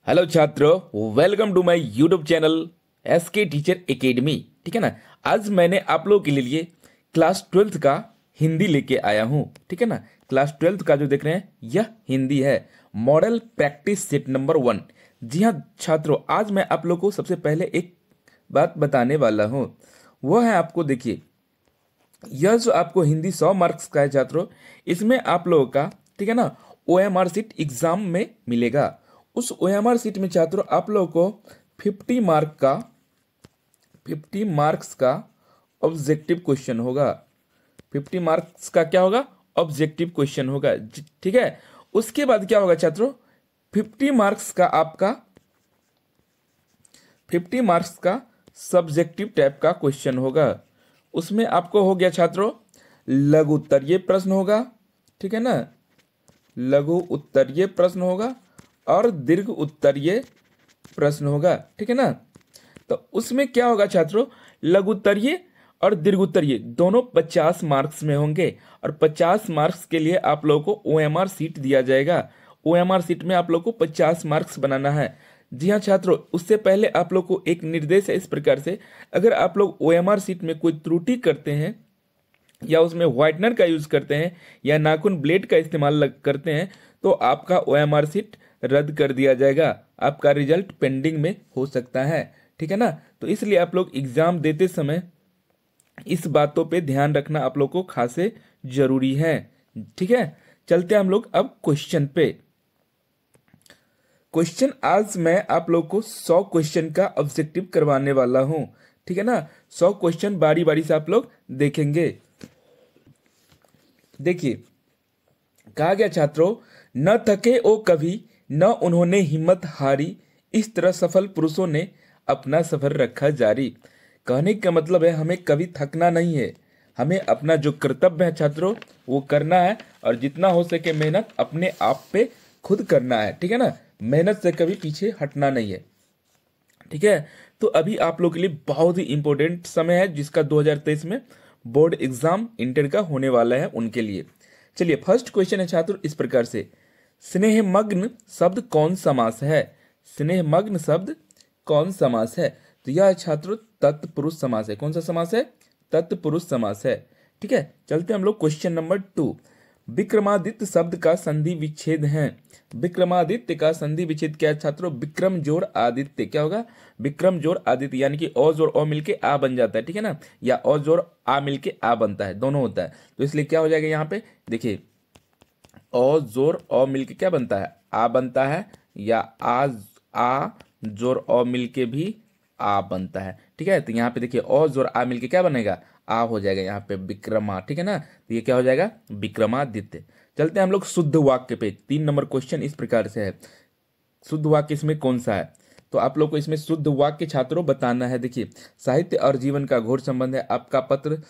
Hello छात्रों, welcome to my YouTube channel SK teacher academy. ठीक है ना। आज मैंने आप लोगों के लिए क्लास 12th का हिंदी लेके आया हूँ। ठीक है ना। क्लास 12th का जो देख रहे हैं यह हिंदी है, मॉडल प्रैक्टिस सेट नंबर 1। जी हाँ छात्रों, आज मैं आप लोगों को सबसे पहले एक बात बताने वाला हूँ। वह है, आपको देखिए, यह जो आपको हिंदी 100 मार्क्स का है छात्रों, इसमें आप लोगों का, ठीक है ना, ओएमआर सीट एग्जाम में मिलेगा। उस ओएमआर सीट में छात्रों आप लोगों को 50 मार्क्स का ऑब्जेक्टिव क्वेश्चन होगा। 50 मार्क्स का क्या होगा? ऑब्जेक्टिव क्वेश्चन होगा। ठीक है। उसके बाद क्या होगा छात्रों? 50 मार्क्स का आपका 50 मार्क्स का सब्जेक्टिव टाइप का क्वेश्चन होगा। उसमें आपको हो गया छात्रों लघु उत्तरीय प्रश्न होगा। ठीक है ना। लघु उत्तरीय प्रश्न होगा और दीर्घ उत्तरीय प्रश्न होगा। ठीक है ना। तो उसमें क्या होगा छात्रों? लघु उत्तरीय और दीर्घ उत्तरीय दोनों 50 मार्क्स में होंगे और 50 मार्क्स के लिए आप लोगों को ओएमआर सीट दिया जाएगा। ओएमआर सीट में आप लोग को 50 मार्क्स बनाना है। जी हाँ छात्रों, उससे पहले आप लोग को एक निर्देश है इस प्रकार से, अगर आप लोग ओएमआर सीट में कोई त्रुटि करते हैं या उसमें व्हाइटनर का यूज करते हैं या नाखून ब्लेड का इस्तेमाल करते हैं तो आपका ओएमआर सीट रद्द कर दिया जाएगा। आपका रिजल्ट पेंडिंग में हो सकता है। ठीक है ना। तो इसलिए आप लोग एग्जाम देते समय इस बातों पे ध्यान रखना आप लोग को खासे जरूरी है। ठीक है। चलते हैं हम लोग अब क्वेश्चन पे। क्वेश्चन आज मैं आप लोग को 100 क्वेश्चन का ऑब्जेक्टिव करवाने वाला हूं। ठीक है ना। 100 क्वेश्चन बारी बारी से आप लोग देखेंगे। देखिए, कहा गया छात्रों, न थके ओ कभी, न उन्होंने हिम्मत हारी, इस तरह सफल पुरुषों ने अपना सफर रखा जारी। कहने का मतलब है हमें कभी थकना नहीं है, हमें अपना जो कर्तव्य है छात्रों वो करना है और जितना हो सके मेहनत अपने आप पे खुद करना है। ठीक है ना। मेहनत से कभी पीछे हटना नहीं है। ठीक है। तो अभी आप लोग के लिए बहुत ही इंपॉर्टेंट समय है जिसका 2023 में बोर्ड एग्जाम इंटर का होने वाला है उनके लिए। चलिए, फर्स्ट क्वेश्चन है छात्र इस प्रकार से, स्नेहमग्न शब्द कौन समास है? स्नेहमग्न शब्द कौन समास है? तो यह छात्रों तत्पुरुष समास है। कौन सा समास है? तत्पुरुष समास है। ठीक है। चलते हैं हम लोग क्वेश्चन नंबर 2। विक्रमादित्य शब्द का संधि विच्छेद है। विक्रमादित्य का संधि विच्छेद क्या है छात्रों? विक्रम जोड़ आदित्य। क्या होगा? विक्रम जोड़ आदित्य, यानी कि अ जोड़ अ मिलके आ बन जाता है। ठीक है ना। या अ जोड़ आ मिलके आ बनता है, दोनों होता है। तो इसलिए क्या हो जाएगा यहाँ पे? देखिए, अ जोड़ अ मिलके क्या बनता है? आ बनता है, या आ जोड़ अ मिलके भी आ बनता है। ठीक है। तो यहाँ पे देखिए अ जोड़ आ मिलके क्या बनेगा? आ हो जाएगा यहाँ पे विक्रमा। ठीक है ना। तो ये क्या हो जाएगा? विक्रमादित्य। चलते हैं हम लोग शुद्ध वाक्य पे। 3 नंबर क्वेश्चन इस प्रकार से है, शुद्ध वाक्य इसमें कौन सा है? तो आप लोग को इसमें शुद्ध वाक्य छात्रों बताना है। देखिए, साहित्य और जीवन का घोर संबंध है, आपका पत्र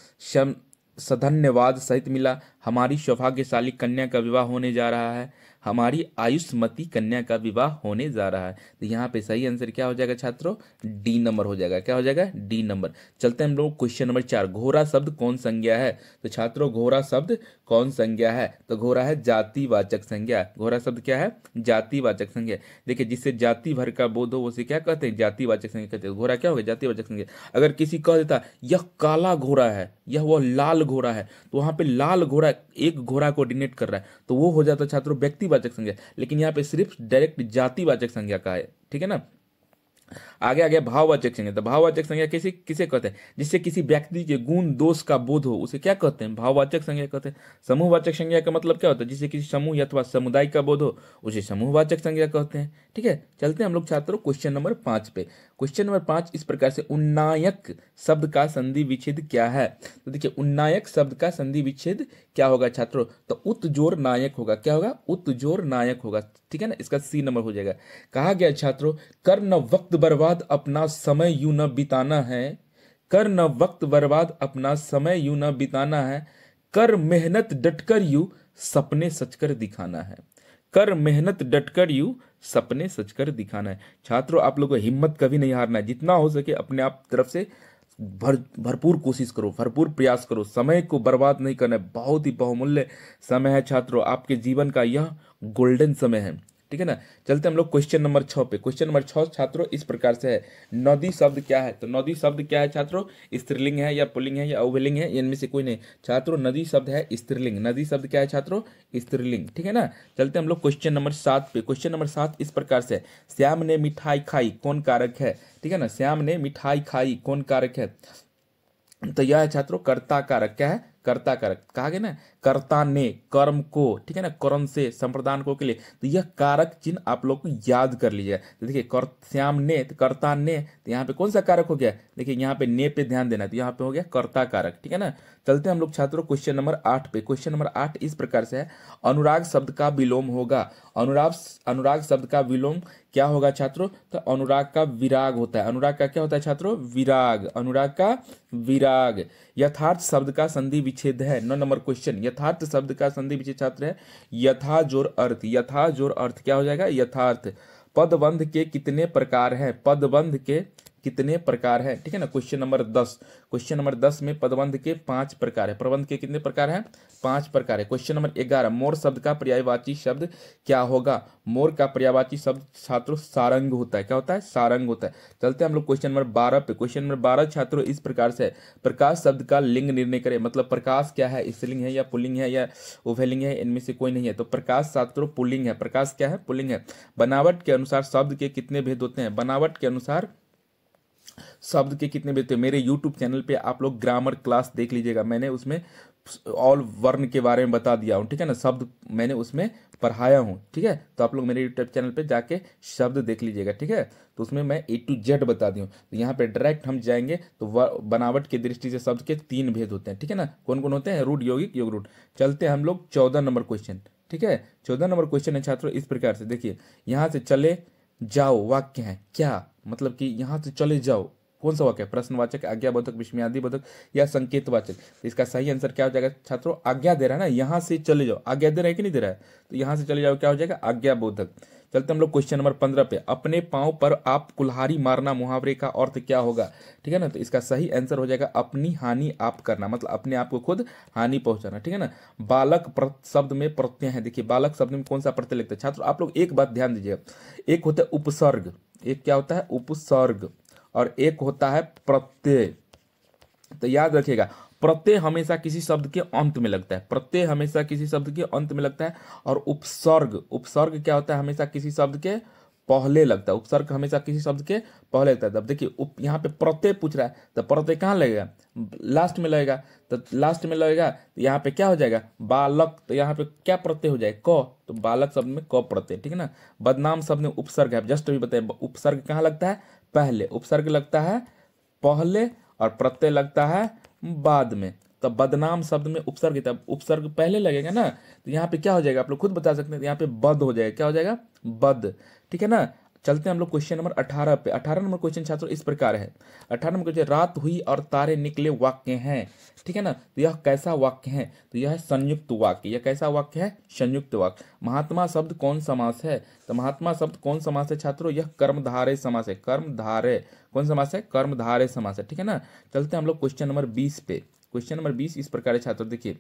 सधन्यवाद सहित मिला, हमारी सौभाग्यशाली कन्या का विवाह होने जा रहा है, हमारी आयुष्मती कन्या का विवाह होने जा रहा है। तो यहाँ पे सही आंसर क्या हो जाएगा छात्रों? डी नंबर हो जाएगा। क्या हो जाएगा? D number. चलते हैं हम लोग क्वेश्चन नंबर 4, घोरा शब्द कौन संज्ञा है? तो छात्रों घोरा शब्द कौन संज्ञा है? तो घोरा है जातिवाचक संज्ञा। घोरा शब्द क्या है? जातिवाचक संज्ञा। देखिए, जिससे जाति भर का बोध हो उसे क्या कहते हैं? जातिवाचक संज्ञा कहते हैं। घोड़ा क्या होगा? जातिवाचक संज्ञा। अगर किसी कह देता यह काला घोड़ा है, यह वो लाल घोड़ा है, तो वहां पे लाल घोड़ा एक घोड़ा को डिनोट कर रहा है, तो वो हो जाता है छात्रों व्यक्तिवाचक संज्ञा। लेकिन यहाँ पे सिर्फ डायरेक्ट जातिवाचक संज्ञा का है। ठीक है ना। आगे आगे भाववाचक संज्ञा। तो भाववाचक संज्ञा किसे किसे कहते हैं? जिससे किसी व्यक्ति के गुण दोष का बोध हो उसे क्या कहते हैं? भाववाचक संज्ञा कहते हैं। समूहवाचक संज्ञा का मतलब क्या होता है? जिससे किसी समूह अथवा समुदाय का बोध हो उसे समूहवाचक संज्ञा कहते हैं। ठीक है। चलते हैं हम लोग छात्रों क्वेश्चन नंबर 5 पे। क्वेश्चन नंबर 5 इस प्रकार से, उन्नायक शब्द का संधि विच्छेद क्या है? तो देखिए, उन्नायक शब्द का संधि विच्छेद क्या होगा छात्रों? तो उत्जोर नायक होगा। क्या होगा? उत्जोर नायक होगा। ठीक है ना। इसका सी नंबर हो जाएगा। कहा गया छात्रों, कर न वक्त बर्बाद अपना समय यूं न बिताना है, कर न वक्त बर्बाद अपना समय यूं न बिताना है, कर मेहनत डटकर यू सपने सचकर दिखाना है। कर मेहनत डटकर यू सपने सचकर दिखाना है। छात्रों आप लोगों को हिम्मत कभी नहीं हारना है, जितना हो सके अपने आप तरफ से भरपूर कोशिश करो, भरपूर प्रयास करो, समय को बर्बाद नहीं करना है। बहुत ही बहुमूल्य समय है छात्रों, आपके जीवन का यह गोल्डन समय है। ठीक है ना। चलते हम लोग क्वेश्चन नंबर 6 पे। क्वेश्चन नंबर 6 छात्रों इस प्रकार से है, नदी शब्द क्या है? तो नदी शब्द क्या है छात्रों? स्त्रीलिंग है या पुल्लिंग है या उभयलिंग है? इनमें से कोई नहीं छात्रों, नदी शब्द है स्त्रीलिंग। नदी शब्द क्या है छात्रों? स्त्रीलिंग, ठीक है ना। चलते हम लोग क्वेश्चन नंबर 7 पे। क्वेश्चन नंबर 7 इस प्रकार से है, श्याम ने मिठाई खाई कौन कारक है? ठीक है ना, श्याम ने मिठाई खाई कौन कारक है? तो यह है छात्रों कर्ता कारक। क्या है? कर्ता कारक। कहा गया ना, कर्ता ने कर्म को, ठीक है ना, कर्म से संप्रदान को के लिए, तो यह कारक चिन्ह आप लोग को याद कर लीजिएगा। तो देखिए श्याम ने, तो कर्ता ने, तो यहाँ पे कौन सा कारक हो गया? देखिए यहाँ पे ने पे ध्यान देना, तो यहाँ पे हो गया कर्ता कारक, ठीक है ना। चलते हम लोग छात्रों क्वेश्चन नंबर 8 पे। क्वेश्चन नंबर 8 इस प्रकार से है, अनुराग शब्द का विलोम होगा। अनुराग शब्द का विलोम क्या होगा छात्रों? तो अनुराग का विराग होता है। अनुराग का क्या होता है छात्रों? विराग। अनुराग का विराग। यथार्थ शब्द का संधि विच्छेद है। 9 नंबर क्वेश्चन, यथार्थ शब्द का संधि विच्छेद छात्र है यथा जोर अर्थ। यथा जोर अर्थ क्या हो जाएगा? यथार्थ। पदबंध के कितने प्रकार हैं? पदबंध के कितने प्रकार है? ठीक है ना। क्वेश्चन नंबर 10, क्वेश्चन नंबर 10 में पदबंध के 5 प्रकार है। प्रबंध के कितने प्रकार हैं? 5 प्रकार है। क्वेश्चन नंबर 11, मोर शब्द का पर्यायवाची शब्द क्या होगा? मोर का पर्यायवाची शब्द छात्रों सारंग होता है। क्या होता है? सारंग होता है। चलते हम लोग क्वेश्चन नंबर 12 पे। क्वेश्चन नंबर 12 छात्रों इस प्रकार से है, प्रकाश शब्द का लिंग निर्णय करें। मतलब प्रकाश क्या है? स्त्रीलिंग है या पुल्लिंग है या उभयलिंग है? इनमें से कोई नहीं है, तो प्रकाश छात्रों पुल्लिंग है। प्रकाश क्या है? पुल्लिंग है। बनावट के अनुसार शब्द के कितने भेद होते हैं? बनावट के अनुसार शब्द के कितने भेद होते हैं? मेरे यूट्यूब चैनल पे आप लोग ग्रामर क्लास देख लीजिएगा, मैंने उसमें ऑल वर्ण के बारे में बता दिया हूँ, ठीक है ना। शब्द मैंने उसमें पढ़ाया हूँ, ठीक है। तो आप लोग मेरे यूट्यूब चैनल पे जाके शब्द देख लीजिएगा, ठीक है। तो उसमें मैं A to Z बता दी हूँ। तो यहाँ पे डायरेक्ट हम जाएंगे तो बनावट की दृष्टि से शब्द के 3 भेद होते हैं, ठीक है ना। कौन कौन होते हैं? रूढ़, यौगिक, योग रूढ़। चलते हैं हम लोग 14 नंबर क्वेश्चन, ठीक है। 14 नंबर क्वेश्चन है छात्रों इस प्रकार से, देखिए यहाँ से चले जाओ वाक्य है क्या? मतलब कि यहाँ से चले जाओ कौन सा वाक्य है? प्रश्नवाचक, आज्ञाबोधक, विस्मयादिबोधक या संकेतवाचक? तो इसका सही आंसर क्या हो जाएगा छात्रों? आज्ञा दे रहा है ना, यहाँ से चले जाओ। आज्ञा दे रहा है कि नहीं दे रहा है? तो यहाँ से चले जाओ क्या हो जाएगा? आज्ञाबोधक। चलते हम लोग क्वेश्चन नंबर 15 पे। अपने पांव पर आप कुल्हाड़ी मारना मुहावरे का अर्थ क्या होगा? ठीक है ना। तो इसका सही आंसर हो जाएगा अपनी हानि आप करना, मतलब अपने आप को खुद हानि पहुंचाना, ठीक है ना। बालक शब्द में प्रत्यय है। देखिए बालक शब्द में कौन सा प्रत्यय लगता है छात्रों? आप लोग एक बात ध्यान दीजिएगा, एक होता है उपसर्ग, एक क्या होता है? उपसर्ग, और एक होता है प्रत्यय। तो याद रखिएगा, प्रत्यय हमेशा किसी शब्द के अंत में लगता है। प्रत्यय हमेशा किसी शब्द के अंत में लगता है। और उपसर्ग, उपसर्ग क्या होता है? हमेशा किसी शब्द के पहले लगता है। उपसर्ग हमेशा किसी शब्द के पहले लगता है। तब देखिए यहाँ पे प्रत्यय पूछ रहा है, तो प्रत्यय कहाँ लगेगा? लास्ट में लगेगा। तो लास्ट में लगेगा तो यहाँ पे क्या हो जाएगा? बालक। तो यहाँ पे क्या प्रत्यय हो जाएगा? क। तो बालक शब्द में क प्रत्यय, ठीक है ना। बदनाम शब्द में उपसर्ग है, जस्ट अभी बताए, उपसर्ग कहाँ लगता है? पहले। उपसर्ग लगता है पहले और प्रत्यय लगता है बाद में। तो बदनाम शब्द में उपसर्ग, तब उपसर्ग पहले लगेगा ना, तो यहाँ पे क्या हो जाएगा? आप लोग खुद बता सकते हैं। यहाँ पे बद हो जाएगा। क्या हो जाएगा? बद, ठीक है ना। चलते हैं हम लोग क्वेश्चन नंबर 18 पे। 18 नंबर क्वेश्चन छात्रों इस प्रकार है। 18 नंबर क्वेश्चन, रात हुई और तारे निकले वाक्य हैं, ठीक है ना। तो यह कैसा वाक्य है? तो यह है संयुक्त वाक्य। यह कैसा वाक्य है? संयुक्त वाक्य। महात्मा शब्द कौन समास है? तो महात्मा शब्द कौन समास है छात्रों? यह कर्मधारय समास है। कर्मधारय कौन समास है? कर्मधारय समास है, ठीक है ना। चलते हैं हम लोग क्वेश्चन नंबर 20 पे। क्वेश्चन नंबर 20 इस प्रकार है छात्रों, देखिए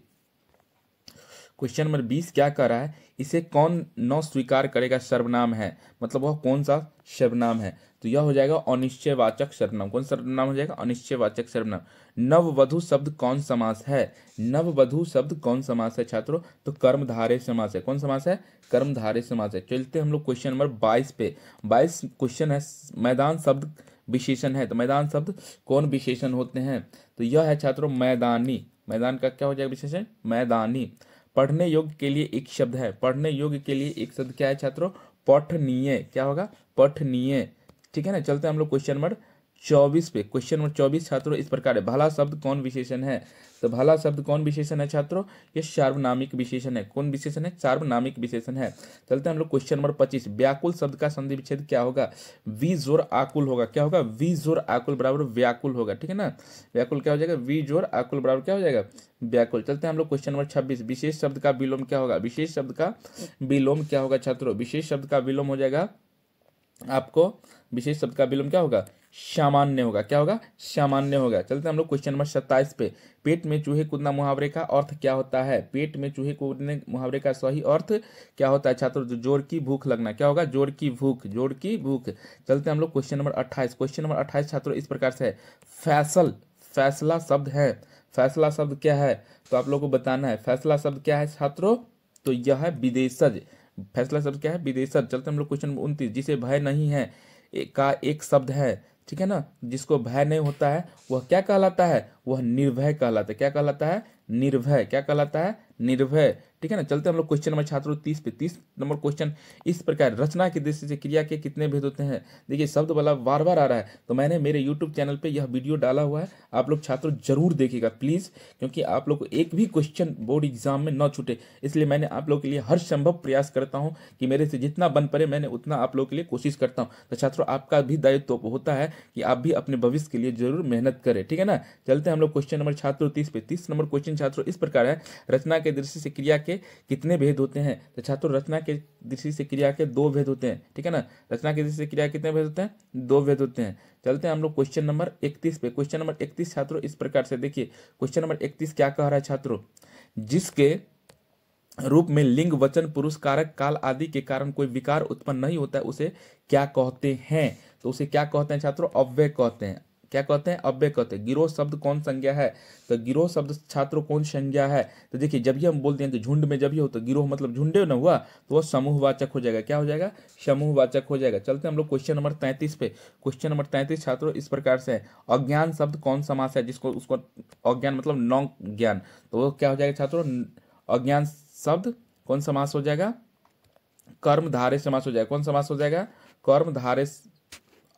क्वेश्चन नंबर 20 क्या कह रहा है? इसे कौन न स्वीकार करेगा सर्वनाम है, मतलब वह कौन सा सर्वनाम है? तो यह हो जाएगा अनिश्चयवाचक सर्वनाम। कौन सर्वनाम हो जाएगा? अनिश्चयवाचक सर्वनाम। नववधु शब्द कौन समास है? नववधु शब्द कौन समास है छात्रों? तो कर्मधारय समास है। कौन समास है? कर्मधारय समास है। चलते हम लोग क्वेश्चन नंबर 22 पे। 22 क्वेश्चन है, मैदान शब्द विशेषण है। तो मैदान शब्द कौन विशेषण होते हैं? तो यह है छात्रों मैदानी। मैदान का क्या हो जाएगा विशेषण? मैदानी। पढ़ने योग्य के लिए एक शब्द है। पढ़ने योग्य के लिए एक शब्द क्या है छात्रों? पठनीय। क्या होगा? पठनीय, ठीक है ना। चलते हैं हम लोग क्वेश्चन नंबर 24 पे। क्वेश्चन नंबर 24 छात्रों इस प्रकार है, भला शब्द कौन विशेषण है? तो भला शब्द कौन विशेषण है छात्रों? ये सार्वनामिक विशेषण है। कौन विशेषण है? सार्वनामिक विशेषण है। चलते हैं हम लोग क्वेश्चन नंबर 25, व्याकुल शब्द का संधि विच्छेद क्या होगा? वी जोर आकुल होगा। क्या होगा? वी जोर आकुल बराबर व्याकुल होगा, ठीक है ना। व्याकुल क्या हो जाएगा? वी जोर आकुल बराबर क्या हो जाएगा? व्याकुल। चलते हैं हम लोग क्वेश्चन नंबर 26, विशेष शब्द का विलोम क्या होगा? विशेष शब्द का विलोम क्या होगा छात्रों? विशेष शब्द का विलोम हो जाएगा आपको, विशेष शब्द का विलोम क्या होगा? सामान्य होगा। क्या होगा? सामान्य होगा। चलते हैं हम लोग क्वेश्चन नंबर 27 पे। पेट में चूहे कूदना मुहावरे का अर्थ क्या होता है? पेट में चूहे कूदने मुहावरे का सही अर्थ क्या होता है छात्रों? जोर की भूख लगना। क्या होगा? जोर की भूख, जोर की भूख। चलते हैं हम लोग क्वेश्चन नंबर 28। क्वेश्चन नंबर 28 छात्रों इस प्रकार से है। फैसल, फैसला शब्द है। फैसला शब्द क्या है? तो आप लोगों को बताना है फैसला शब्द क्या है छात्रों। तो यह है विदेशज। फैसला शब्द क्या है? विदेशज। चलते हम लोग क्वेश्चन नंबर 29। जिसे भय नहीं है का एक शब्द है, ठीक है ना, जिसको भय नहीं होता है वह क्या कहलाता है? वह निर्भय कहलाता है। क्या कहलाता है? निर्भय। क्या कहलाता है? निर्भय। ठीक है ना। चलते हम लोग क्वेश्चन नंबर छात्रों 30 पे। 30 नंबर क्वेश्चन इस प्रकार, रचना की दृष्टि से क्रिया के कितने भेद होते हैं? देखिए शब्द वाला बार बार आ रहा है, तो मैंने मेरे यूट्यूब चैनल पे यह वीडियो डाला हुआ है, आप लोग छात्रों जरूर देखिएगा प्लीज, क्योंकि आप लोग को एक भी क्वेश्चन बोर्ड एग्जाम में न छूटे, इसलिए मैंने आप लोग के लिए हर संभव प्रयास करता हूं कि मेरे से जितना बन पड़े मैंने उतना आप लोग के लिए कोशिश करता हूं। तो छात्रों आपका भी दायित्व होता है कि आप भी अपने भविष्य के लिए जरूर मेहनत करें, ठीक है ना। चलते हैं हम लोग क्वेश्चन नंबर छात्रों 30 पे। 30 नंबर क्वेश्चन छात्रों इस प्रकार है। रचना के दृष्टि से क्रिया के कितने भेद होते हैं? तो छात्रों रचना के दृष्टि से क्रिया के दो भेद होते हैं, ठीक है ना। रचना की दृष्टि से क्रिया कितने भेद होते हैं? दो भेद होते हैं। चलते हैं हम लोग क्वेश्चन नंबर 31 पे। क्वेश्चन नंबर 31 छात्रों इस प्रकार से देखिए। क्वेश्चन नंबर 31 क्या कह रहा है छात्रों? जिसके रूप में लिंग, वचन, पुरुष, कारक, काल आदि के कारण कोई विकार उत्पन्न नहीं होता है उसे क्या कहते हैं? तो उसे क्या कहते हैं छात्रों? अव्यय कहते हैं। क्या कहते हैं? अव्यय कहते हैं। गिरोह शब्द कौन संज्ञा है? तो गिरोह शब्द छात्रों कौन संज्ञा है? तो देखिए जब भी हम बोलते हैं कि झुंड में जब भी हो, तो गिरोह मतलब झुंडे न हुआ, तो वह समूहवाचक हो जाएगा। क्या हो जाएगा? समूहवाचक हो जाएगा। चलते हैं हम लोग क्वेश्चन नंबर 33 पे। क्वेश्चन नंबर 33 छात्रों इस प्रकार से है। अज्ञान शब्द कौन समास है? जिसको उसको अज्ञान मतलब नौ ज्ञान, तो वो क्या हो जाएगा छात्रों? अज्ञान शब्द कौन समास हो जाएगा? कर्मधारय समास हो जाएगा। कौन समास हो जाएगा? कर्मधारय।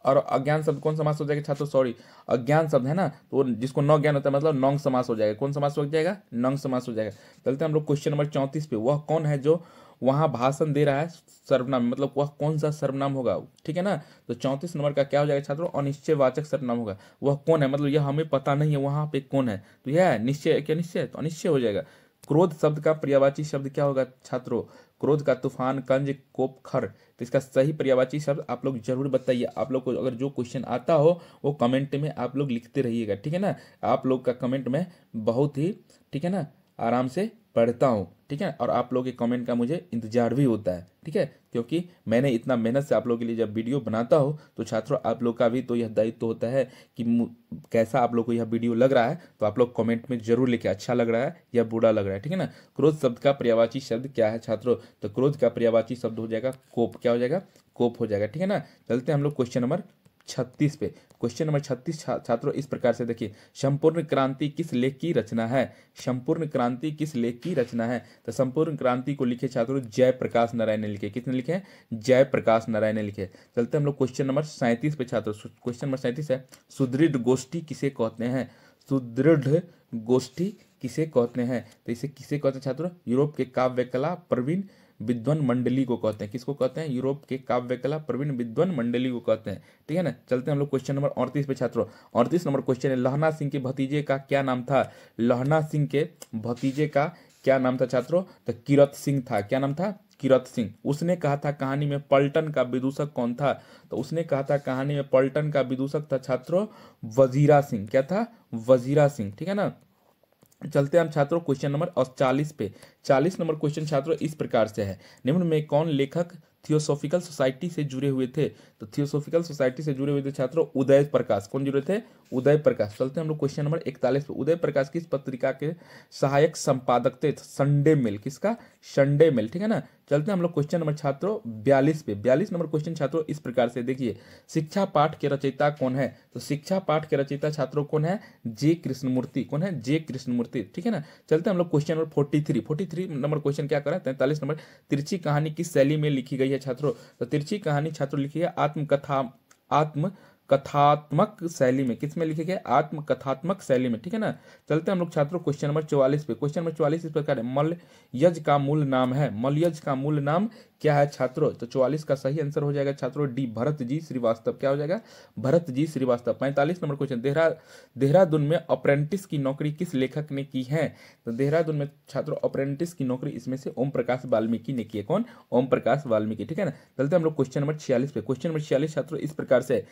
और अज्ञान शब्द कौन समास हो जाएगा छात्रों? सॉरी, अज्ञान शब्द है ना, तो वो जिसको नौ ज्ञान होता है मतलब नौंग समास हो जाएगा। कौन समास हो जाएगा? नौंग समास हो जाएगा। चलते हैं हम लोग क्वेश्चन नंबर 34 पे। वह कौन है जो वहां भाषण दे रहा है? सर्वनाम, मतलब वह कौन सा सर्वनाम होगा? ठीक है ना। तो 34 नंबर का क्या हो जाएगा छात्रों? अनिश्चयवाचक सर्वनाम होगा। वह कौन है मतलब यह हमें पता नहीं है वहां पे कौन है, तो यह है निश्चय। क्या निश्चय? तो अनिश्चय हो जाएगा। क्रोध शब्द का पर्यायवाची शब्द क्या होगा छात्रों? क्रोध का तूफान, कंज, कोप, खर। तो इसका सही पर्यायवाची शब्द आप लोग जरूर बताइए। आप लोग को अगर जो क्वेश्चन आता हो वो कमेंट में आप लोग लिखते रहिएगा, ठीक है ना। आप लोग का कमेंट में बहुत ही, ठीक है ना, आराम से पढ़ता हूँ, ठीक है। और आप लोग के कमेंट का मुझे इंतजार भी होता है, ठीक है, क्योंकि मैंने इतना मेहनत से आप लोगों के लिए जब वीडियो बनाता हूँ तो छात्रों आप लोग का भी तो यह दायित्व होता है कि कैसा आप लोग को यह वीडियो लग रहा है, तो आप लोग कमेंट में जरूर लिखे अच्छा लग रहा है या बुरा लग रहा है, ठीक है ना। क्रोध शब्द का पर्यायवाची शब्द क्या है छात्रों? तो क्रोध का पर्यायवाची शब्द हो जाएगा कोप। क्या हो जाएगा? कोप हो जाएगा, ठीक है ना। चलते हैं हम लोग क्वेश्चन नंबर 36 पे। क्वेश्चन नंबर 36 छात्रों इस प्रकार से देखिए। संपूर्ण क्रांति किस लेख की रचना है? संपूर्ण क्रांति किस लेख की रचना है? तो संपूर्ण क्रांति को लिखे छात्रों जयप्रकाश नारायण ने लिखे। किसने लिखे? जयप्रकाश नारायण ने लिखे। चलते हम लोग क्वेश्चन नंबर 37 पे छात्रों। क्वेश्चन नंबर 37 है। सुदृढ़ गोष्ठी किसे कहते हैं? सुदृढ़ गोष्ठी किसे कहते हैं? तो इसे किसे कहते हैं छात्रों? यूरोप के काव्य कला प्रवीण विद्वान मंडली को कहते हैं। किसको कहते हैं? यूरोप के काव्य कला प्रवीण विद्वान मंडली को कहते हैं, ठीक है ना। चलते हैं हम लोग क्वेश्चन नंबर 38 पे छात्रों। 38 नंबर क्वेश्चन है। लहना सिंह के भतीजे का क्या नाम था? लहना सिंह के भतीजे का क्या नाम था छात्रों? तो किरत सिंह था। क्या नाम था? किरत सिंह। उसने कहा था कहानी में पलटन का विदूषक कौन था? तो उसने कहा था कहानी में पलटन का विदूषक था छात्रों वजीरा सिंह। क्या था? वजीरा सिंह, ठीक है ना। चलते हैं हम छात्रों क्वेश्चन नंबर 40 पे। 40 नंबर क्वेश्चन छात्रों इस प्रकार से है। निम्न में कौन लेखक थियोसॉफिकल सोसाइटी से जुड़े हुए थे? तो थियोसॉफिकल सोसाइटी से जुड़े हुए थे छात्रों उदय प्रकाश। कौन जुड़े थे? उदय प्रकाश। चलते हैं हम लोग क्वेश्चन नंबर 41 पे। उदय प्रकाश किस पत्रिका के सहायक संपादक थे? Sunday Mail. किसका? संडे मेल, ठीक है ना। चलते हैं हम लोग क्वेश्चन नंबर छात्रों 42 पे। 42 नंबर क्वेश्चन छात्रों इस प्रकार से देखिए। शिक्षा पाठ के रचयिता कौन है? तो शिक्षा पाठ के रचयिता छात्रों कौन है? जे कृष्णमूर्ति। कौन है? जे कृष्णमूर्ति, ठीक है ना। चलते हैं हम लोग क्वेश्चन नंबर 43 नंबर क्वेश्चन क्या कर रहा है? 43 नंबर। तिरछी कहानी किस शैली में लिखी गई है छात्रों? तो तिरछी कहानी छात्रों लिखी है आत्म कथात्मक शैली में। किस में लिखे गए? आत्मकथात्मक शैली में, ठीक है ना। चलते हैं हम लोग छात्रों क्वेश्चन नंबर 44 पे। क्वेश्चन नंबर 44 इस प्रकार है। मलयज का मूल नाम है। मलयज का मूल नाम क्या है छात्रों? तो 44 का सही आंसर हो जाएगा छात्रों डी, भरत जी श्रीवास्तव। क्या हो जाएगा? भरत जी श्रीवास्तव। 45 number question. देहरादून में अप्रेंटिस की नौकरी किस लेखक ने की है? तो देहरादून में छात्रों अप्रेंटिस की नौकरी इसमें से ओम प्रकाश वाल्मीकि ने की है। कौन? ओम प्रकाश वाल्मीकि, ठीक है ना। चलते हम लोग क्वेश्चन नंबर 46 पे। क्वेश्चन नंबर 46 छात्रों इस प्रकार से।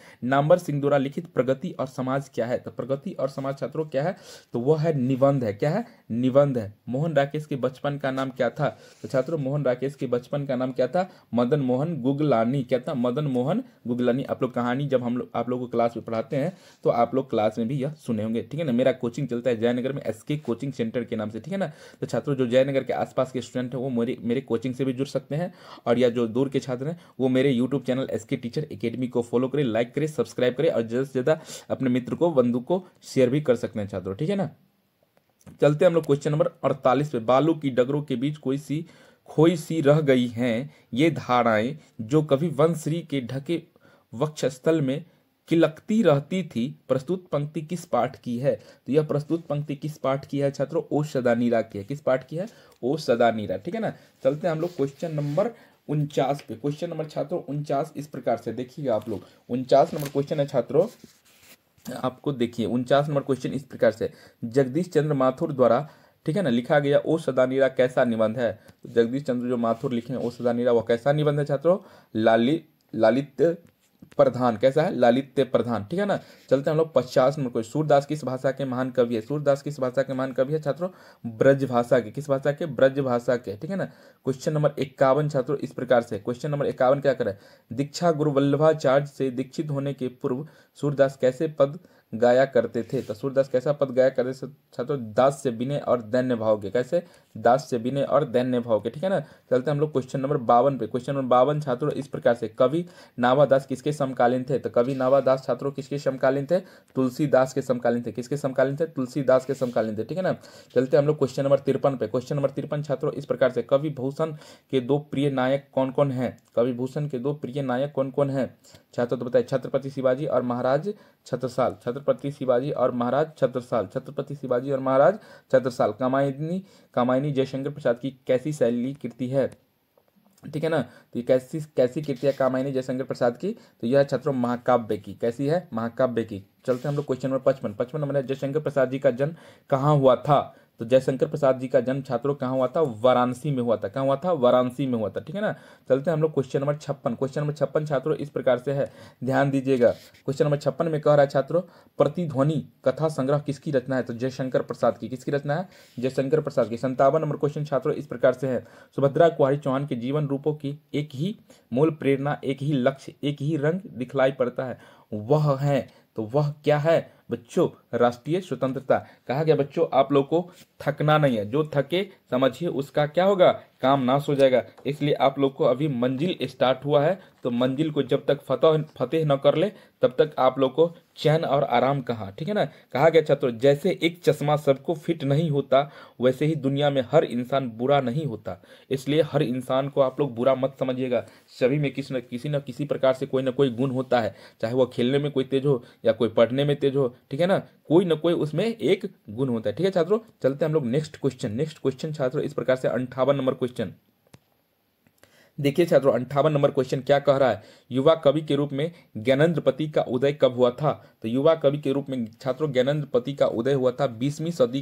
पीताम्बर सिंह द्वारा लिखित प्रगति और समाज क्या है? तो प्रगति और समाज छात्रों क्या है? तो वह है निबंध है। क्या है? निबंध है। मोहन राकेश के बचपन का नाम क्या था? तो छात्रों मोहन राकेश के बचपन का नाम क्या था? मदन मोहन गुगलानी। क्या था? मदन मोहन गुगलानी। आप लोग कहानी जब आप लोग को क्लास में पढ़ाते हैं तो आप लोग क्लास में भी यह सुने होंगे, ठीक है ना। मेरा कोचिंग चलता है जयनगर में एसके कोचिंग सेंटर के नाम से, ठीक है ना। तो छात्रों जो जयनगर के आसपास के स्टूडेंट हैं वो मेरे कोचिंग से भी जुड़ सकते हैं, और या जो दूर के छात्र हैं वो मेरे YouTube channel SK teacher academy को फॉलो करें, लाइक करें, सब्सक्राइब करें, और ज़्यादा से ज़्यादा अपने मित्र को, बंधु को शेयर भी कर सकते हैं छात्रों, ठीक है ना। चलते हैं हम लोग क्वेश्चन नंबर 48 पे। बालू की डगरों के बीच खोई सी रह गई हैं ये धाराएं, जो कभी वंशश्री के ढके वक्षस्थल में किलकती रहती थी। प्रस्तुत पंक्ति किस पाठ की है? तो यह प्रस्तुत पंक्ति किस पाठ की है छात्रों? ओ सदा नीरा की है। किस पाठ की है? ओ सदा नीरा, ठीक है ना। चलते हैं हम लोग क्वेश्चन नंबर 49 पे। क्वेश्चन नंबर छात्रों 49 इस प्रकार से देखिएगा आप लोग। 49 नंबर क्वेश्चन है छात्रों, आपको देखिए 49 नंबर क्वेश्चन इस प्रकार से, जगदीश चंद्र माथुर द्वारा, ठीक है ना, लिखा गया ओ सदानीरा कैसा निबंध है? तो जगदीश चंद्र जो माथुर लिखे हैं ओ सदानीरा, वह कैसा निबंध है छात्रों? लालित्य प्रधान। कैसा है? लालित्य प्रधान, ठीक है ना। चलते हैं हम लोग 50 नंबर को। सूरदास किस भाषा के महान कवि है? सूरदास किस भाषा के महान कवि है छात्रों? ब्रज भाषा के। किस भाषा के? ब्रज भाषा के, ठीक है ना। क्वेश्चन नंबर 51 छात्रों इस प्रकार से, क्वेश्चन नंबर 51 क्या करे? दीक्षा गुरु वल्लभाचार्य से दीक्षित होने के पूर्व सूरदास कैसे पद गाया करते थे? तो सूरदास कैसा पद गाया करते थे छात्रों? दास से विनय और दैन्य भाव के। कैसे? दास से विनय और दैन्य भाव के, ठीक है ना। चलते हैं हम लोग क्वेश्चन नंबर 52 पे। क्वेश्चन नंबर 52 छात्रों इस प्रकार से, कवि नावादास किसके समकालीन थे? तो कवि नावादास छात्रों किसके समकालीन थे? तुलसीदास के समकालीन थे। किसके समकालीन थे? तुलसीदास के समकालीन थे, ठीक है ना। चलते हैं हम लोग क्वेश्चन नंबर 53 पे। क्वेश्चन नंबर 53 छात्रों इस प्रकार से, कवि भूषण के दो प्रिय नायक कौन कौन है? कवि भूषण के दो प्रिय नायक कौन कौन है छात्रों? तो बताइए। छत्रपति शिवाजी और महाराज छत्रसाल। छत्रपति शिवाजी और महाराज छत्रसाल। छत्रपति शिवाजी और महाराज छत्रसाल। कामायनी जयशंकर प्रसाद की कैसी शैली कृति है? ठीक है ना। तो ये कैसी कैसी कृति है कामायनी जयशंकर प्रसाद की? तो यह छात्रों महाकाव्य की। कैसी है? महाकाव्य की। चलते हैं हम लोग क्वेश्चन नंबर 55 नंबर है, जयशंकर प्रसाद जी का जन्म कहाँ हुआ था? तो जयशंकर प्रसाद जी का जन्म छात्रों कहाँ हुआ था? वाराणसी में हुआ था। कहाँ हुआ था? वाराणसी में हुआ था, ठीक है ना। चलते हैं हम लोग क्वेश्चन नंबर 56। क्वेश्चन नंबर 56 छात्रों इस प्रकार से है, ध्यान दीजिएगा। क्वेश्चन नंबर 56 में कह रहा है छात्रों, प्रतिध्वनि कथा संग्रह किसकी रचना है? तो जयशंकर प्रसाद की। किसकी रचना है? जयशंकर प्रसाद की। 57 नंबर क्वेश्चन छात्रों इस प्रकार से है, सुभद्रा कुमारी चौहान के जीवन रूपों की एक ही मूल प्रेरणा, एक ही लक्ष्य, एक ही रंग दिखलाई पड़ता है, वह है, तो वह क्या है बच्चों? राष्ट्रीय स्वतंत्रता। कहा गया बच्चों आप लोग को थकना नहीं है, जो थके समझिए उसका क्या होगा? काम नाश हो जाएगा। इसलिए आप लोग को अभी मंजिल स्टार्ट हुआ है, तो मंजिल को जब तक फतेह न कर ले तब तक आप लोग को चैन और आराम कहाँ, ठीक है ना। कहा गया छात्रों, जैसे एक चश्मा सबको फिट नहीं होता वैसे ही दुनिया में हर इंसान बुरा नहीं होता। इसलिए हर इंसान को आप लोग बुरा मत समझिएगा, सभी में किसी न किसी प्रकार से कोई ना कोई गुण होता है, चाहे वो खेलने में कोई तेज हो या कोई पढ़ने में तेज हो, ठीक है ना, कोई ना कोई उसमें एक गुण होता है, ठीक है छात्रों। चलते हैं हम लोग नेक्स्ट क्वेश्चन छात्रों इस प्रकार से 58 नंबर क्वेश्चन देखिए छात्रों। 58 नंबर क्वेश्चन क्या कह रहा है, युवा कवि के रूप में ज्ञानेंद्रपति का उदय कब हुआ था? तो युवा कवि के रूप में छात्रों ज्ञानेंद्रपति का उदय हुआ था 20वीं सदी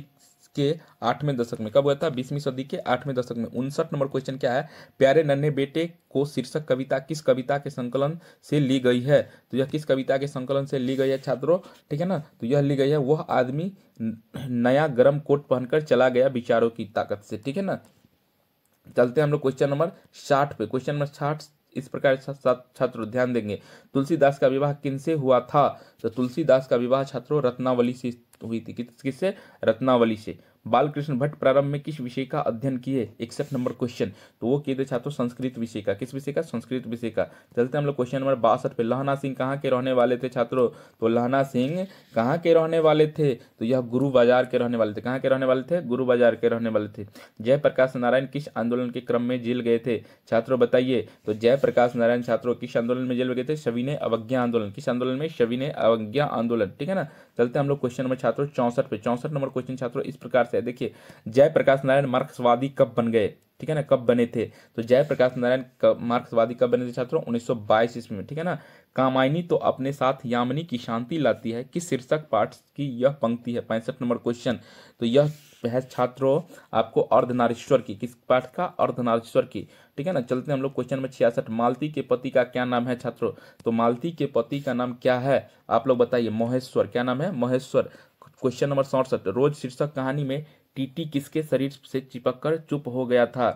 के 8वें दशक में। कब हुआ था? 20वीं सदी के 8वें दशक में। 59 नंबर क्वेश्चन क्या है, प्यारे नन्हे बेटे को शीर्षक कविता किस कविता के संकलन से ली गई है? तो यह किस कविता के संकलन से ली गई है छात्रों? ठीक है ना, तो यह ली गई है, वह आदमी नया गर्म कोट पहनकर चला गया विचारों की ताकत से, ठीक है ना। चलते हैं हम लोग क्वेश्चन नंबर 60 पे। क्वेश्चन नंबर 60 इस प्रकार छात्रों ध्यान देंगे, तुलसीदास का विवाह किनसे हुआ था? तो तुलसीदास का विवाह छात्रों रत्नावली से हुई थी। किससे? रत्नावली से। बालकृष्ण भट्ट प्रारंभ में किस विषय का अध्ययन किए? 61 नंबर क्वेश्चन, तो वो किए थे छात्रों संस्कृत विषय का। किस विषय का? संस्कृत विषय का। चलते हैं हम लोग क्वेश्चन नंबर 62 पे। लहना सिंह कहाँ के रहने वाले थे छात्रों? तो लहना सिंह कहाँ के रहने वाले थे? तो यह गुरु बाजार के रहने वाले थे। कहाँ के रहने वाले थे? गुरु बाजार के रहने वाले थे। जयप्रकाश नारायण किस आंदोलन के क्रम में जेल गए थे छात्रों बताइए? तो जयप्रकाश नारायण छात्रों किस आंदोलन में जेल गए थे? सविनय अवज्ञा आंदोलन। किस आंदोलन में? सविनय अवज्ञा आंदोलन, ठीक है ना। चलते हैं हम लोग क्वेश्चन नंबर छात्रों 64 पे। 64 नंबर क्वेश्चन छात्रों इस प्रकार से, से देखिए, जयप्रकाश नारायण मार्क्सवादी कब बन गए, ठीक है ना, कब बने थे, तो जयप्रकाश नारायण मार्क्सवादी कब बने थे छात्रों, 1922 ईस्वी में, ठीक है ना। कामायनी तो अपने साथ यामिनी की शांति लाती है, किस शीर्षक पाठ की यह पंक्ति है, 65 नंबर क्वेश्चन। तो यह है छात्रों आपको अर्धनारीश्वर की, किस पाठ का, अर्धनारीश्वर की, ठीक है ना। चलते हैं हम लोग क्वेश्चन नंबर 66, मालती के पति का क्या नाम है छात्रों, तो मालती के पति का नाम क्या है, आप लोग बताइए, महेश्वर, क्या नाम है, महेश्वर। क्वेश्चन नंबर 67, रोज शीर्षक कहानी में टीटी किसके शरीर से चिपककर चुप हो गया था,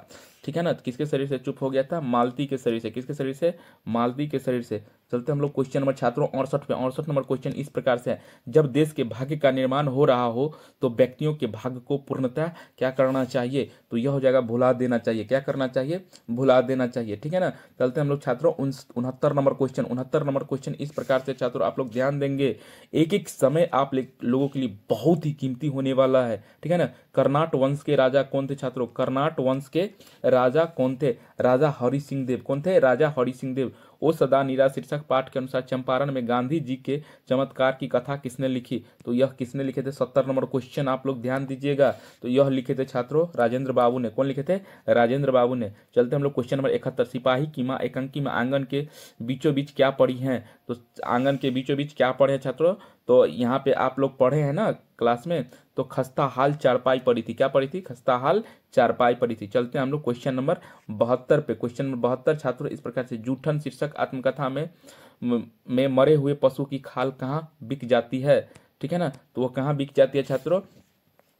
ठीक है ना, किसके शरीर से चुप हो गया था, मालती के शरीर से, किसके शरीर से, मालती के शरीर से। चलते हम लोग क्वेश्चन नंबर छात्रों 68 पे, 68 नंबर क्वेश्चन इस प्रकार से है, जब देश के भाग्य का निर्माण हो रहा हो तो व्यक्तियों के भाग्य को पूर्णतः क्या करना चाहिए, तो यह हो जाएगा भुला देना चाहिए, क्या करना चाहिए, भुला देना चाहिए, ठीक है ना। चलते हम लोग छात्रों 69 नंबर क्वेश्चन, 69 नंबर क्वेश्चन इस प्रकार से छात्रों आप लोग ध्यान देंगे, एक एक समय आप लोगों के लिए बहुत ही कीमती होने वाला है, ठीक है ना। कर्नाट वंश के राजा कौन थे छात्रों, कर्नाट वंश के राजा कौन थे, राजा हरि सिंह देव, कौन थे, राजा हरि सिंह देव। ओ सदा नीरा शीर्षक पाठ के अनुसार चंपारण में गांधी जी के चमत्कार की कथा किसने लिखी, तो यह किसने लिखे थे, 70 नंबर क्वेश्चन आप लोग ध्यान दीजिएगा, तो यह लिखे थे छात्रों राजेंद्र बाबू ने, कौन लिखे थे, राजेंद्र बाबू ने। चलते हम लोग क्वेश्चन नंबर 71, सिपाही की माँ एकांकी में आंगन के बीचों बीच क्या पढ़ी हैं, तो आंगन के बीचों बीच क्या पढ़े हैं छात्रों, तो यहाँ पे आप लोग पढ़े हैं ना क्लास में, तो खस्ता हाल चारपाई पढ़ी थी, क्या पढ़ी थी, खस्ता हाल चारपाई पढ़ी थी। चलते हैं हम लोग क्वेश्चन नंबर 72 पे, क्वेश्चन नंबर 72 छात्रों इस प्रकार से, जूठन शीर्षक आत्मकथा में मरे हुए पशु की खाल कहाँ बिक जाती है, ठीक है ना, तो वह कहाँ बिक जाती है छात्रों,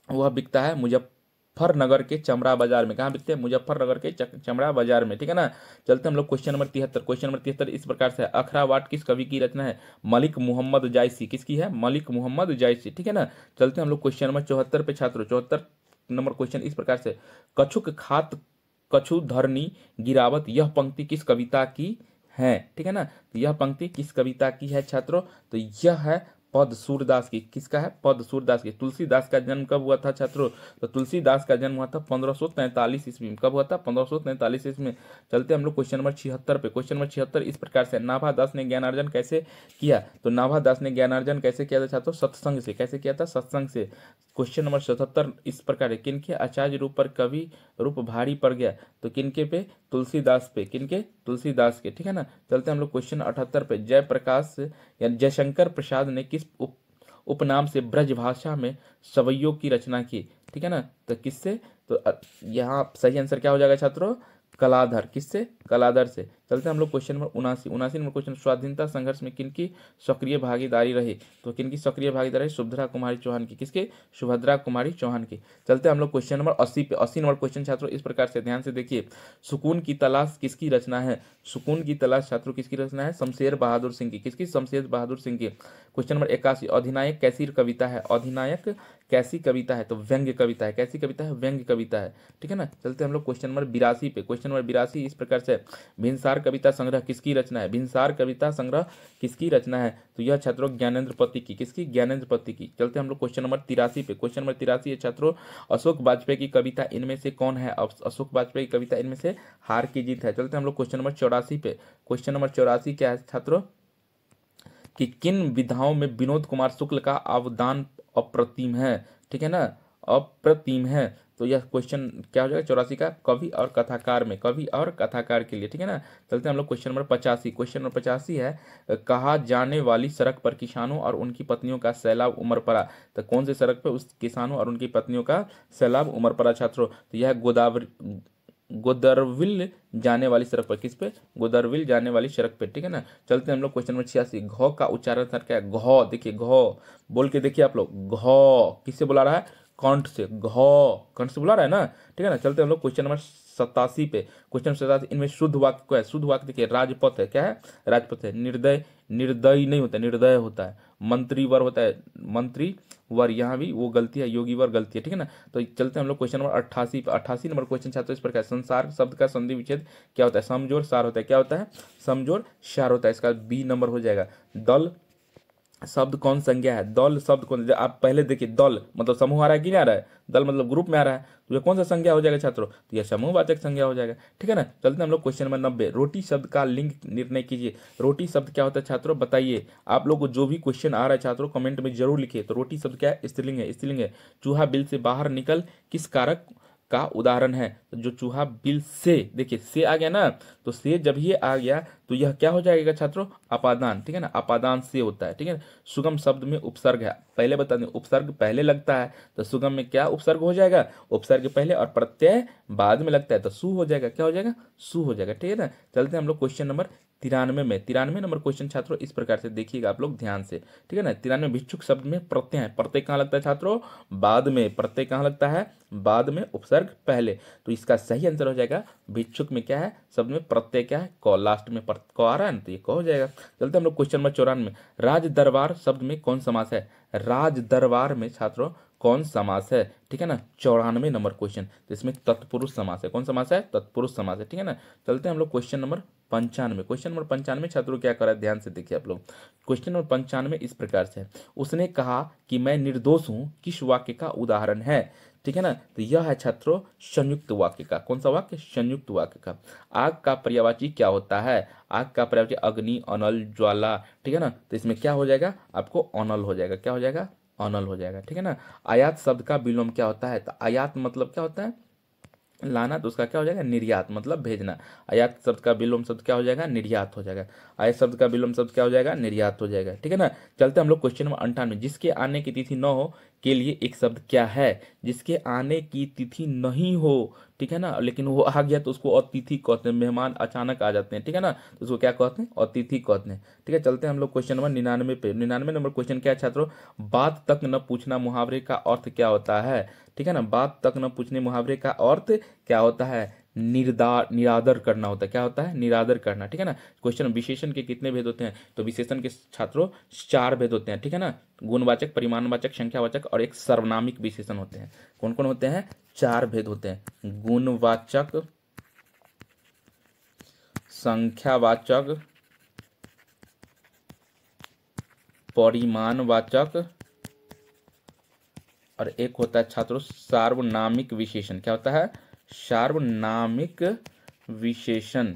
वह बिकता है मुजफ्फरनगर के चमड़ा बाजार में, कहाँ बिकते हैं, मुजफ्फरनगर के चमड़ा बाजार में, ठीक है ना। चलते हम लोग क्वेश्चन नंबर 73, क्वेश्चन नंबर 73 इस प्रकार से है, अखरावाट किस कवि की रचना है, मलिक मोहम्मद जायसी, किसकी है, मलिक मोहम्मद जायसी, ठीक है ना। चलते हम लोग क्वेश्चन नंबर 74 पे छात्रों, 74 नंबर क्वेश्चन इस प्रकार से, कछुक खात कछु धरनी गिरावत, यह पंक्ति किस कविता की है, ठीक है ना, तो यह पंक्ति किस कविता की है छात्रों, तो यह है पद सूरदास की, किसका है, पद सूरदास की। तुलसीदास का जन्म कब हुआ था छात्रों, तो तुलसीदास का जन्म हुआ था 1543 ईस्वी में, कब हुआ था, 1543 ईस्वी में। चलते हम लोग क्वेश्चन नंबर 76 पे, क्वेश्चन नंबर 76 इस प्रकार से, नाभादास ने ज्ञानार्जन कैसे किया, तो नाभादास ने ज्ञानार्जन कैसे किया था छात्रों, सत्संग से, कैसे किया था, सत्संग से। क्वेश्चन नंबर 77 इस प्रकार है, किनके आचार्य रूप पर कवि रूप भारी पड़ गया, तो किनके पे, तुलसीदास पे, किनके, तुलसीदास के, ठीक है ना। चलते हम लोग क्वेश्चन 78 पे, जयप्रकाश या जयशंकर प्रसाद ने किस उपनाम से ब्रजभाषा में सवैयों की रचना की, ठीक है ना, तो किससे, तो यहाँ सही आंसर क्या हो जाएगा छात्रों, कलाधर, किससे, कलाधर से। चलते हम लोग क्वेश्चन नंबर 79 नंबर क्वेश्चन, स्वाधीनता संघर्ष में किनकी सक्रिय भागीदारी रही, तो किनकी सक्रिय भागीदारी, सुभद्रा कुमारी चौहान की, किसके, सुभद्रा कुमारी चौहान की। चलते हम लोग क्वेश्चन नंबर 80 पे, 80 नंबर क्वेश्चन छात्रों इस प्रकार से, ध्यान से देखिए, सुकून की तलाश किसकी रचना है, सुकून की तलाश छात्रों किसकी रचना है, शमशेर बहादुर सिंह की, किसकी, शमशेर बहादुर सिंह की। क्वेश्चन नंबर 81, अधिनायक कैसी कविता है, अधिनायक कैसी कविता है, तो व्यंग्य कविता है, कैसी कविता है, व्यंग्य कविता है, ठीक है ना। चलते हम लोग क्वेश्चन नंबर 82 पे, क्वेश्चन नंबर 82 इस प्रकार से, भिनसार कविता संग्रह किसकी रचना है, भिनसार कविता संग्रह किसकी रचना है, तो यह छात्रों ज्ञानेंद्र पति की, किसकी, ज्ञानेंद्र पति की। चलते हम लोग क्वेश्चन नंबर 83 पे, क्वेश्चन नंबर 83 है छात्रों, अशोक वाजपेयी की कविता इनमें से कौन है, अशोक वाजपेयी की कविता इनमें से हार की जीत है। चलते हम लोग क्वेश्चन नंबर 84 पे, क्वेश्चन नंबर 84 क्या है छात्रों, कि किन विधाओं में विनोद कुमार शुक्ल का अवदान अप्रतिम है, ठीक है ना, अप्रतिम है। तो यह क्वेश्चन क्या हो जाएगा 84 का, कवि और कथाकार में, कवि और कथाकार के लिए, ठीक है ना। चलते हैं हम लोग क्वेश्चन नंबर 85, क्वेश्चन नंबर 85 है, कहा जाने वाली सड़क पर किसानों और उनकी पत्नियों का सैलाब उमड़ पड़ा, तो कौन से सड़क पर उस किसानों और उनकी पत्नियों का सैलाब उमड़ पड़ा छात्रों, तो यह गोदावरी गोदरविल जाने वाली सड़क पर, किस पे, गोदरविल जाने वाली सड़क पे, ठीक है ना। चलते हैं हम लोग क्वेश्चन नंबर 86, घ का उच्चारण सर क्या है, घ, देखिए घ बोल के देखिए आप लोग, घ किससे बुला रहा है, कंठ से, घ कंठ से बुला रहा है ना, ठीक है ना। चलते हैं हम लोग क्वेश्चन नंबर 87 पे, क्वेश्चन 87 इनमें शुद्ध वाक्य क्या है, शुद्ध वाक्य देखिए, राजपथ है, क्या है, राजपथ है, निर्दय, निर्दयी नहीं होता है, निर्दय होता है, मंत्रीवर होता है, मंत्री वर, यहाँ भी वो गलती है, योगी वर गलती है, ठीक है ना। तो चलते हैं हम लोग क्वेश्चन नंबर 88 पे, 88 नंबर क्वेश्चन छात्रों इस प्रकार, संसार शब्द का संधि विच्छेद क्या होता है, समजोड़ सार होता है, क्या होता है, समजोड़ सार होता है, इसका बी नंबर हो जाएगा। दल शब्द कौन संज्ञा है? दल शब्द कौन? आप पहले देखिए, दल मतलब समूह आ रहा है कि नहीं आ रहा है? दल मतलब ग्रुप में आ रहा है, तो ये कौन सा संज्ञा हो जाएगा छात्रों? तो यह समूहवाचक संज्ञा हो जाएगा। ठीक है ना। चलते हैं हम लोग क्वेश्चन नंबर 90। रोटी शब्द का लिंग निर्णय कीजिए। रोटी शब्द क्या होता है छात्रों, बताइए। आप लोग को जो भी क्वेश्चन आ रहा है छात्रों कमेंट में जरूर लिखिए। तो रोटी शब्द क्या है? स्त्रीलिंग है, स्त्रीलिंग है। चूहा बिल से बाहर निकल किस कारक का उदाहरण है? तो जो चूहा बिल से, देखिए से आ गया ना, तो से जब ये आ गया तो यह क्या हो जाएगा छात्रों? अपादान। ठीक है ना, अपादान से होता है। ठीक है। सुगम शब्द में उपसर्ग है, पहले बता दें, उपसर्ग पहले लगता है तो सुगम में क्या उपसर्ग हो जाएगा? उपसर्ग पहले और प्रत्यय बाद में लगता है तो सु हो जाएगा। क्या हो जाएगा? सु हो जाएगा। ठीक है ना। चलते हैं हम लोग क्वेश्चन नंबर 93 में। 93 नंबर क्वेश्चन छात्रों इस प्रकार से देखिएगा आप लोग ध्यान से। ठीक है ना। 93 भिक्षुक शब्द में प्रत्यय है, प्रत्यय कहाँ लगता है छात्रों? बाद में। प्रत्यय कहाँ लगता है? बाद में, उपसर्ग पहले। तो इसका सही आंसर हो जाएगा भिक्षुक में क्या है? शब्द में प्रत्यय क्या है? क, लास्ट में क आ रहा है ना, तो ये क हो जाएगा। चलते हम लोग क्वेश्चन नंबर 94। राज दरबार शब्द में कौन समास है? राज दरबार में छात्रों कौन समास है? ठीक है ना। 94 नंबर क्वेश्चन, तो इसमें तत्पुरुष समास है। कौन समास है? तत्पुरुष समास है। ठीक है ना। चलते हैं हम लोग क्वेश्चन नंबर 95। क्वेश्चन नंबर 95 छात्रों क्या कर रहा है, ध्यान से देखिए आप लोग। क्वेश्चन नंबर 95 इस प्रकार से है। उसने कहा कि मैं निर्दोष हूं, किस वाक्य का उदाहरण है? ठीक है ना। तो यह है छात्रों संयुक्त वाक्य का। कौन सा वाक्य? संयुक्त वाक्य का। आग का पर्यायवाची क्या होता है? आग का पर्यायवाची अग्नि, अनल, ज्वाला। ठीक है ना। तो इसमें क्या हो जाएगा आपको? अनल हो जाएगा। क्या हो जाएगा? अनल हो जाएगा। ठीक है ना। आयात शब्द का विलोम क्या होता है? तो आयात मतलब क्या होता है? लाना, तो उसका क्या हो जाएगा? निर्यात मतलब भेजना। आयात शब्द का विलोम शब्द क्या हो जाएगा? निर्यात हो जाएगा। आयात शब्द का विलोम शब्द क्या हो जाएगा? निर्यात हो जाएगा। ठीक है ना। चलते हम लोग क्वेश्चन नंबर 98। जिसके आने की तिथि न हो के लिए एक शब्द क्या है? जिसके आने की तिथि नहीं हो, ठीक है ना, लेकिन वो आ गया तो उसको अतिथि कहते हैं। मेहमान अचानक आ जाते हैं, ठीक है ना, तो उसको क्या कहते हैं? अतिथि कहते हैं। ठीक है। चलते हैं हम लोग क्वेश्चन नंबर 99 पे। 99 नंबर क्वेश्चन क्या है छात्रों? बात तक न पूछना मुहावरे का अर्थ क्या होता है? ठीक है ना। बात तक न पूछने मुहावरे का अर्थ क्या होता है? निरादर करना होता है। क्या होता है? निरादर करना। ठीक है ना। क्वेश्चन विशेषण के कितने भेद होते हैं? तो विशेषण के छात्रों 4 भेद होते हैं। ठीक है ना। गुणवाचक, परिमाणवाचक, संख्यावाचक और एक सर्वनामिक विशेषण होते हैं। कौन कौन होते हैं? 4 भेद होते हैं। गुणवाचक, संख्यावाचक, परिमाणवाचक और एक होता है छात्रों सार्वनामिक विशेषण। क्या होता है? सार्वनामिक विशेषण।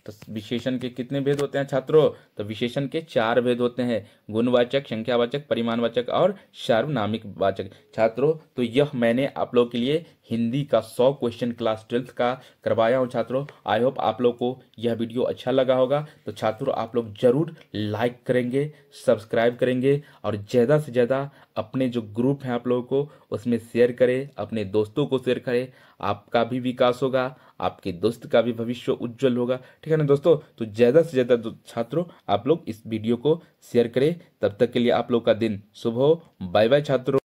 तो विशेषण के कितने भेद होते हैं छात्रों? तो विशेषण के 4 भेद होते हैं। गुणवाचक, संख्यावाचक, परिमाणवाचक और सार्वनामिक वाचक। छात्रों तो यह मैंने आप लोगों के लिए हिंदी का 100 क्वेश्चन क्लास 12th का करवाया हूं छात्रों। आई होप आप लोग को यह वीडियो अच्छा लगा होगा। तो छात्रों आप लोग जरूर लाइक करेंगे, सब्सक्राइब करेंगे और ज़्यादा से ज़्यादा अपने जो ग्रुप हैं आप लोगों को उसमें शेयर करें, अपने दोस्तों को शेयर करें। आपका भी विकास होगा, आपके दोस्त का भी भविष्य उज्जवल होगा। ठीक है ना दोस्तों। तो ज़्यादा से ज़्यादा छात्रों आप लोग इस वीडियो को शेयर करें। तब तक के लिए आप लोग का दिन शुभ हो। बाय बाय छात्रों।